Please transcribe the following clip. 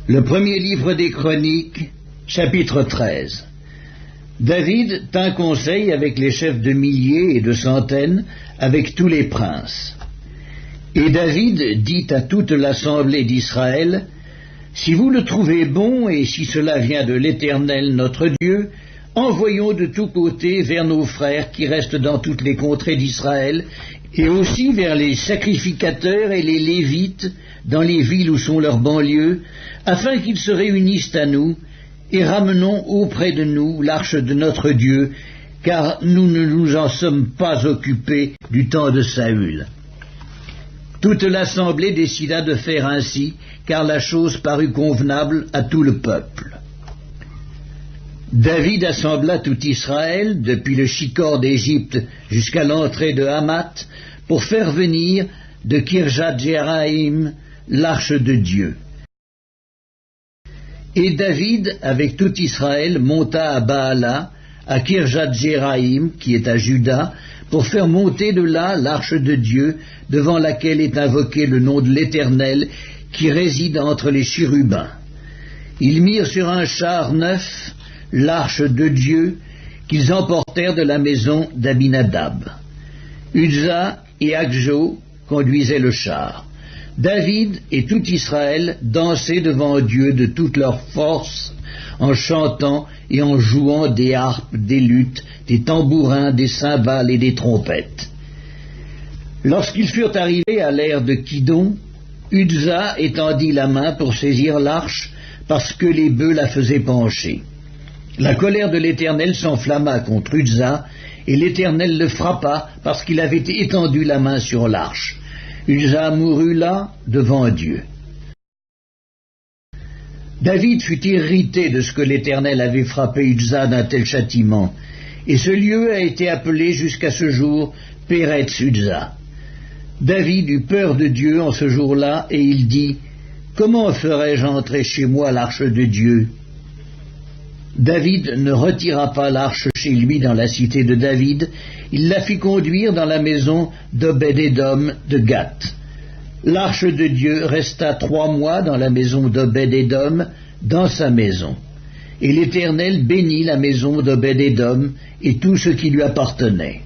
Le premier livre des Chroniques, chapitre 13. David tint conseil avec les chefs de milliers et de centaines, avec tous les princes. Et David dit à toute l'assemblée d'Israël, « Si vous le trouvez bon, et si cela vient de l'Éternel notre Dieu, envoyons de tous côtés vers nos frères qui restent dans toutes les contrées d'Israël, et aussi vers les sacrificateurs et les Lévites, dans les villes où sont leurs banlieues, afin qu'ils se réunissent à nous, et ramenons auprès de nous l'arche de notre Dieu, car nous ne nous en sommes pas occupés du temps de Saül. » Toute l'assemblée décida de faire ainsi, car la chose parut convenable à tout le peuple. David assembla tout Israël, depuis le Shicor d'Égypte jusqu'à l'entrée de Hamath, pour faire venir de Kirjath-Jéarim l'arche de Dieu. Et David, avec tout Israël, monta à Baala, à Kirjath-Jéarim, qui est à Juda, pour faire monter de là l'arche de Dieu, devant laquelle est invoqué le nom de l'Éternel, qui réside entre les chérubins. Ils mirent sur un char neuf l'arche de Dieu, qu'ils emportèrent de la maison d'Abinadab. Uzza et Akjo conduisaient le char. David et tout Israël dansaient devant Dieu de toute leur force, en chantant et en jouant des harpes, des luths, des tambourins, des cymbales et des trompettes. Lorsqu'ils furent arrivés à l'ère de Kidon, Uzza étendit la main pour saisir l'arche, parce que les bœufs la faisaient pencher. La colère de l'Éternel s'enflamma contre Uzza, et l'Éternel le frappa parce qu'il avait étendu la main sur l'arche. Uzza mourut là devant Dieu. David fut irrité de ce que l'Éternel avait frappé Uzza d'un tel châtiment, et ce lieu a été appelé jusqu'à ce jour Péretz Uzza. David eut peur de Dieu en ce jour-là, et il dit, « Comment ferais-je entrer chez moi l'arche de Dieu ?» David ne retira pas l'arche chez lui dans la cité de David, il la fit conduire dans la maison d'Obed-Édom de Gath. L'arche de Dieu resta 3 mois dans la maison d'Obed-Édom, dans sa maison. Et l'Éternel bénit la maison d'Obed-Édom et tout ce qui lui appartenait.